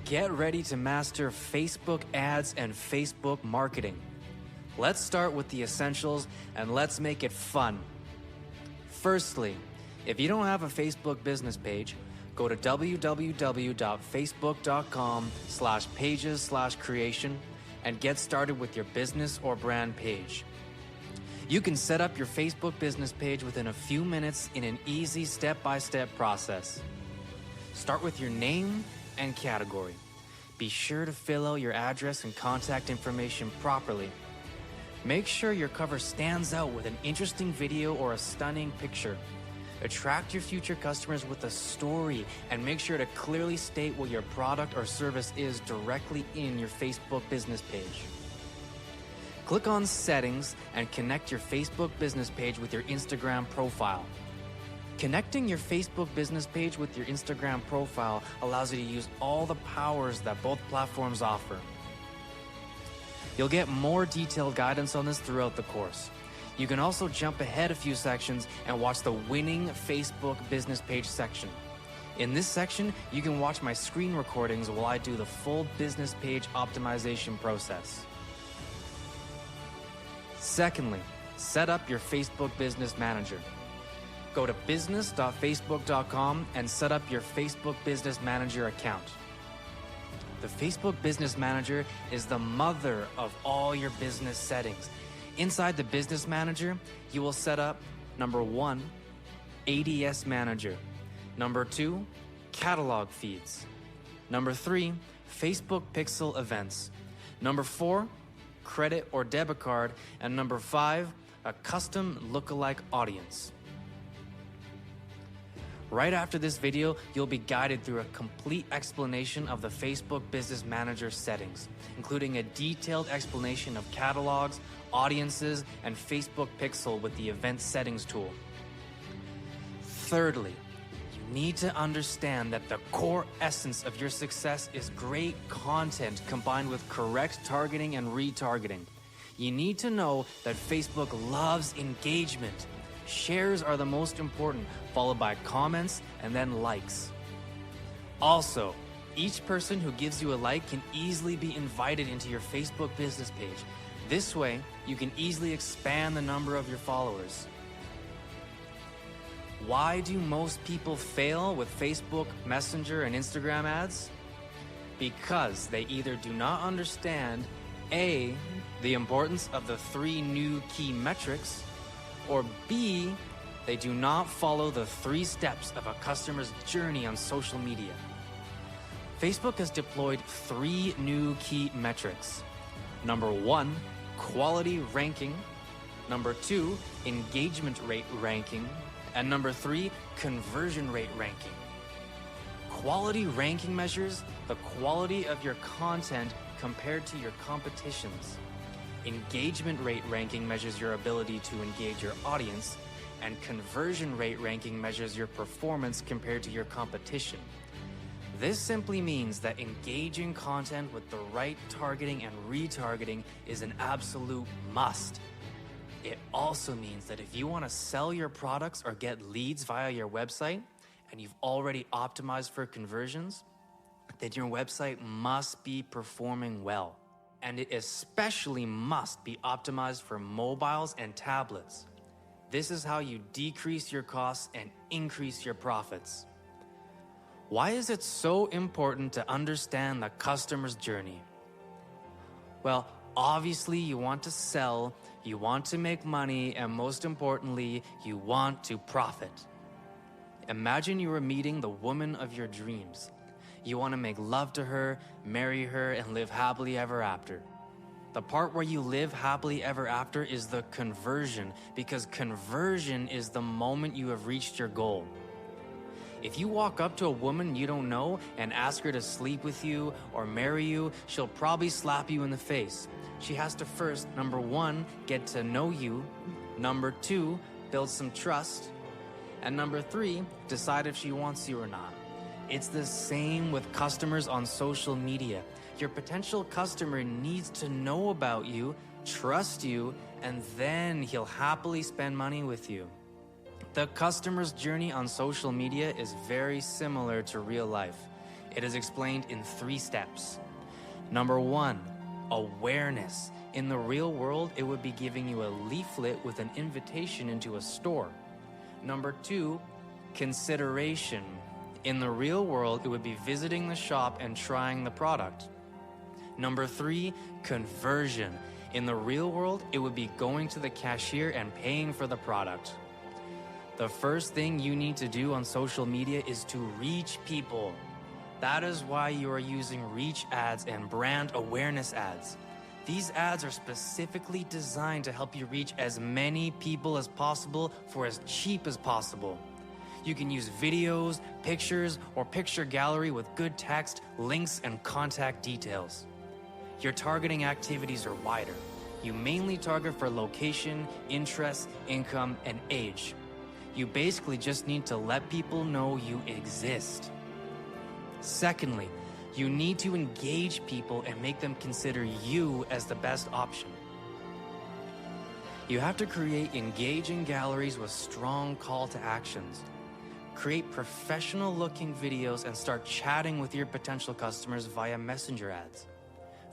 Get ready to master Facebook ads and Facebook marketing. Let's start with the essentials and let's make it fun. Firstly, if you don't have a Facebook business page, go to www.facebook.com/pages/creation and get started with your business or brand page. You can set up your Facebook business page within a few minutes in an easy step-by-step process. Start with your name and category. Be sure to fill out your address and contact information properly. Make sure your cover stands out with an interesting video or a stunning picture. Attract your future customers with a story and make sure to clearly state what your product or service is directly in your Facebook business page. Click on Settings and connect your Facebook business page with your Instagram profile. Connecting your Facebook business page with your Instagram profile allows you to use all the powers that both platforms offer. You'll get more detailed guidance on this throughout the course. You can also jump ahead a few sections and watch the winning Facebook business page section. In this section, you can watch my screen recordings while I do the full business page optimization process. Secondly, set up your Facebook Business Manager. Go to business.facebook.com and set up your Facebook Business Manager account. The Facebook Business Manager is the mother of all your business settings. Inside the Business Manager, you will set up number 1, ADS Manager, number 2, Catalog Feeds, number 3, Facebook Pixel Events, number 4, Credit or Debit Card, and number 5, a Custom Lookalike Audience. Right after this video, you'll be guided through a complete explanation of the Facebook Business Manager settings, including a detailed explanation of catalogs, audiences, and Facebook Pixel with the Event Settings tool. Thirdly, you need to understand that the core essence of your success is great content combined with correct targeting and retargeting. You need to know that Facebook loves engagement. Shares are the most important, followed by comments and then likes. Also, each person who gives you a like can easily be invited into your Facebook business page. This way, you can easily expand the number of your followers. Why do most people fail with Facebook, Messenger, and Instagram ads? Because they either do not understand A, the importance of the 3 new key metrics, or B, they do not follow the 3 steps of a customer's journey on social media. Facebook has deployed 3 new key metrics. Number 1, quality ranking. Number 2, engagement rate ranking. And number 3, conversion rate ranking. Quality ranking measures the quality of your content compared to your competition's. Engagement rate ranking measures your ability to engage your audience, and conversion rate ranking measures your performance compared to your competition. This simply means that engaging content with the right targeting and retargeting is an absolute must. It also means that if you want to sell your products or get leads via your website, and you've already optimized for conversions, then your website must be performing well. And it especially must be optimized for mobiles and tablets. This is how you decrease your costs and increase your profits. Why is it so important to understand the customer's journey? Well, obviously you want to sell, you want to make money, and most importantly, you want to profit. Imagine you are meeting the woman of your dreams. You want to make love to her, marry her, and live happily ever after. The part where you live happily ever after is the conversion, because conversion is the moment you have reached your goal. If you walk up to a woman you don't know and ask her to sleep with you or marry you, she'll probably slap you in the face. She has to first, number 1, get to know you, number 2, build some trust, and number 3, decide if she wants you or not. It's the same with customers on social media. Your potential customer needs to know about you, trust you, and then he'll happily spend money with you. The customer's journey on social media is very similar to real life. It is explained in 3 steps. Number 1, awareness. In the real world, it would be giving you a leaflet with an invitation into a store. Number 2, consideration. In the real world, it would be visiting the shop and trying the product. Number 3, conversion. In the real world, it would be going to the cashier and paying for the product. The first thing you need to do on social media is to reach people. That is why you are using reach ads and brand awareness ads. These ads are specifically designed to help you reach as many people as possible for as cheap as possible. You can use videos, pictures, or picture gallery with good text, links, and contact details. Your targeting activities are wider. You mainly target for location, interests, income, and age. You basically just need to let people know you exist. Secondly, you need to engage people and make them consider you as the best option. You have to create engaging galleries with strong call to actions. Create professional-looking videos and start chatting with your potential customers via messenger ads.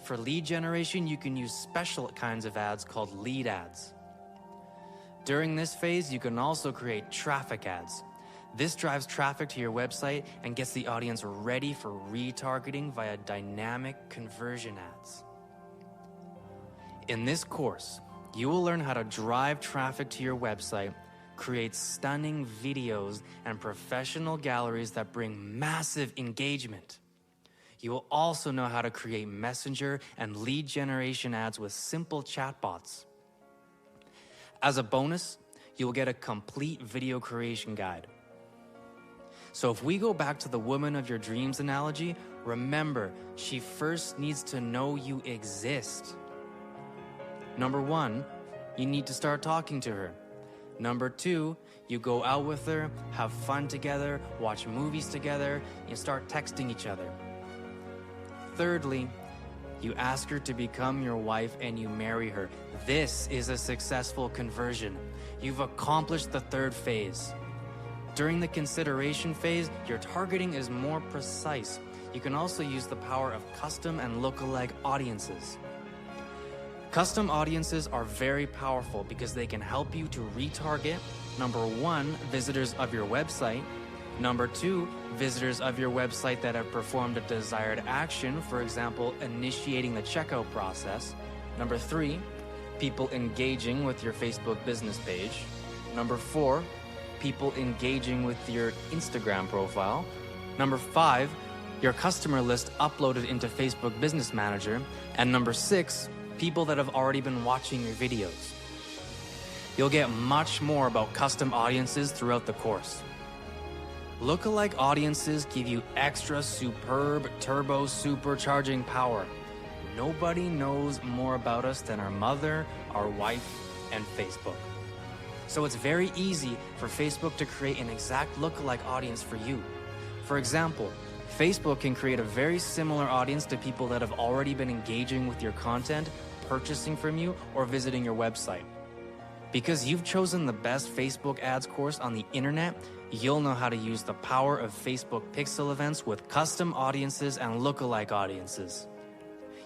For lead generation, you can use special kinds of ads called lead ads. During this phase, you can also create traffic ads. This drives traffic to your website and gets the audience ready for retargeting via dynamic conversion ads. In this course, you will learn how to drive traffic to your website, create stunning videos and professional galleries that bring massive engagement. You will also know how to create messenger and lead generation ads with simple chatbots. As a bonus, you will get a complete video creation guide. So if we go back to the woman of your dreams analogy, remember, she first needs to know you exist. Number 1, you need to start talking to her. Number 2, you go out with her, have fun together, watch movies together, and start texting each other. Thirdly, you ask her to become your wife and you marry her. This is a successful conversion. You've accomplished the 3rd phase. During the consideration phase, your targeting is more precise. You can also use the power of custom and lookalike audiences. Custom audiences are very powerful because they can help you to retarget, number 1, visitors of your website, number 2, visitors of your website that have performed a desired action, for example, initiating the checkout process, number 3, people engaging with your Facebook business page, number 4, people engaging with your Instagram profile, number 5, your customer list uploaded into Facebook Business Manager, and number 6, people that have already been watching your videos. You'll get much more about custom audiences throughout the course. Lookalike audiences give you extra superb turbo supercharging power. Nobody knows more about us than our mother, our wife, and Facebook. So it's very easy for Facebook to create an exact lookalike audience for you. For example, Facebook can create a very similar audience to people that have already been engaging with your content, purchasing from you, or visiting your website. Because you've chosen the best Facebook ads course on the internet, you'll know how to use the power of Facebook pixel events with custom audiences and lookalike audiences.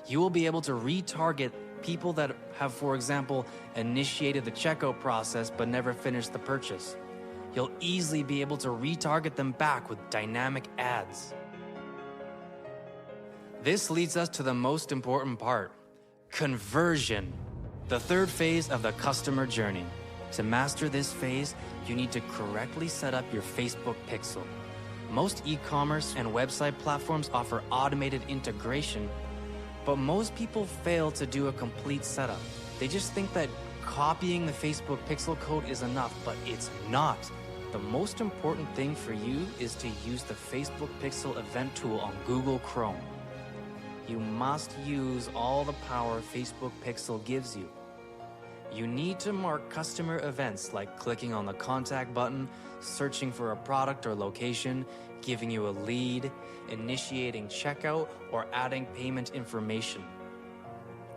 You will be able to retarget people that have, for example, initiated the checkout process but never finished the purchase. You'll easily be able to retarget them back with dynamic ads. This leads us to the most important part, conversion, the 3rd phase of the customer journey. To master this phase, you need to correctly set up your Facebook pixel. Most e-commerce and website platforms offer automated integration, but most people fail to do a complete setup. They just think that copying the Facebook pixel code is enough, but it's not. The most important thing for you is to use the Facebook pixel event tool on Google Chrome. You must use all the power Facebook pixel gives you. You need to mark customer events like clicking on the contact button, searching for a product or location, giving you a lead, initiating checkout, or adding payment information.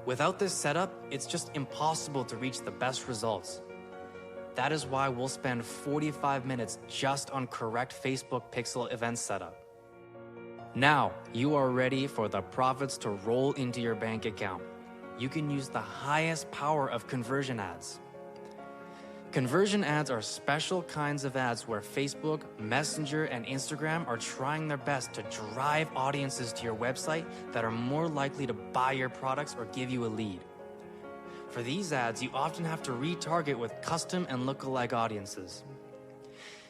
Without this setup, it's just impossible to reach the best results. That is why we'll spend 45 minutes just on correct Facebook pixel event setup. Now, you are ready for the profits to roll into your bank account. You can use the highest power of conversion ads. Conversion ads are special kinds of ads where Facebook, Messenger, and Instagram are trying their best to drive audiences to your website that are more likely to buy your products or give you a lead. For these ads, you often have to retarget with custom and lookalike audiences.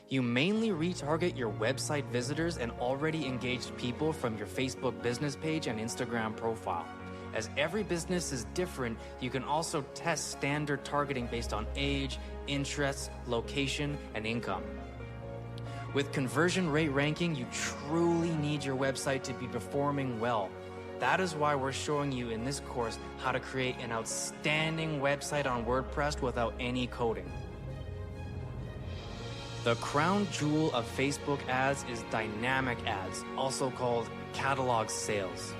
You mainly retarget your website visitors and already engaged people from your Facebook business page and Instagram profile. As every business is different, you can also test standard targeting based on age, interests, location, and income. With conversion rate ranking, you truly need your website to be performing well. That is why we're showing you in this course how to create an outstanding website on WordPress without any coding. The crown jewel of Facebook ads is dynamic ads, also called catalog sales.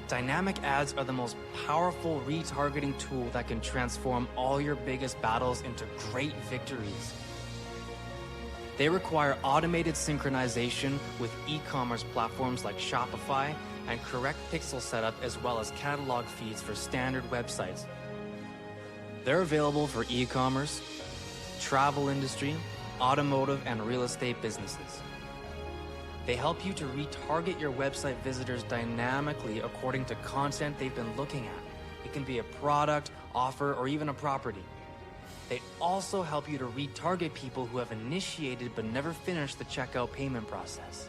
Dynamic ads are the most powerful retargeting tool that can transform all your biggest battles into great victories. They require automated synchronization with e-commerce platforms like Shopify and correct pixel setup as well as catalog feeds for standard websites. They're available for e-commerce, travel industry, automotive, and real estate businesses. They help you to retarget your website visitors dynamically according to content they've been looking at. It can be a product, offer, or even a property. They also help you to retarget people who have initiated but never finished the checkout payment process.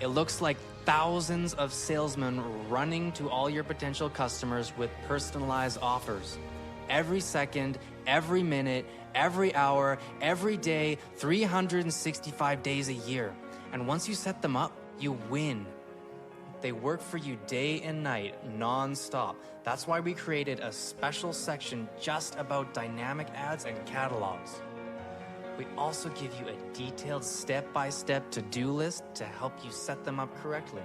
It looks like thousands of salesmen running to all your potential customers with personalized offers. Every second, every minute, every hour, every day, 365 days a year. And once you set them up, you win. They work for you day and night, non-stop. That's why we created a special section just about dynamic ads and catalogs. We also give you a detailed step-by-step to-do list to help you set them up correctly.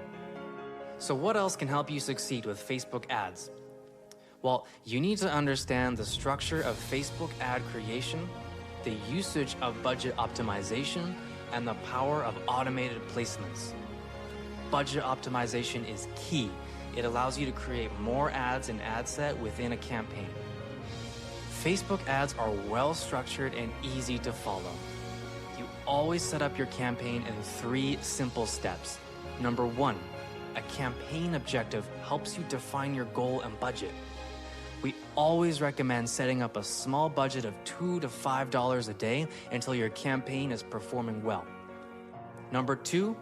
So what else can help you succeed with Facebook ads? Well, you need to understand the structure of Facebook ad creation, the usage of budget optimization, and the power of automated placements. Budget optimization is key. It allows you to create more ads in ad set within a campaign. Facebook ads are well structured and easy to follow. You always set up your campaign in 3 simple steps. Number 1, a campaign objective helps you define your goal and budget. We always recommend setting up a small budget of $2 to $5 a day until your campaign is performing well. Number 2,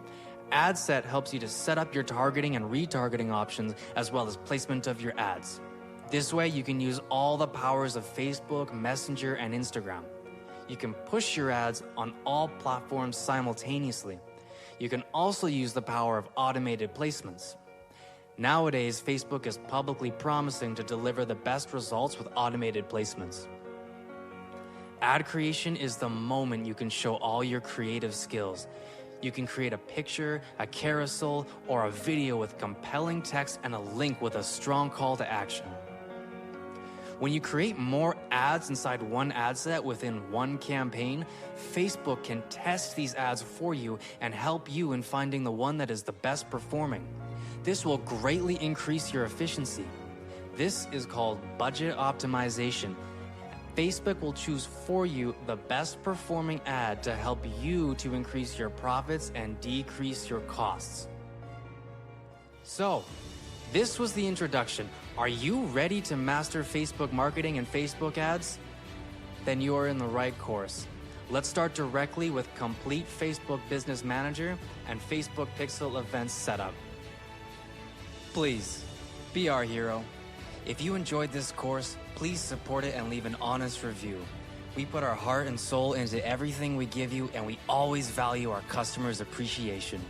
ad set helps you to set up your targeting and retargeting options as well as placement of your ads. This way you can use all the powers of Facebook, Messenger, and Instagram. You can push your ads on all platforms simultaneously. You can also use the power of automated placements. Nowadays, Facebook is publicly promising to deliver the best results with automated placements. Ad creation is the moment you can show all your creative skills. You can create a picture, a carousel, or a video with compelling text and a link with a strong call to action. When you create more ads inside one ad set within one campaign, Facebook can test these ads for you and help you in finding the one that is the best performing. This will greatly increase your efficiency. This is called budget optimization. Facebook will choose for you the best performing ad to help you to increase your profits and decrease your costs. So, this was the introduction. Are you ready to master Facebook marketing and Facebook ads? Then you are in the right course. Let's start directly with complete Facebook Business Manager and Facebook Pixel Events setup. Please, be our hero. If you enjoyed this course, please support it and leave an honest review. We put our heart and soul into everything we give you, and we always value our customers' appreciation.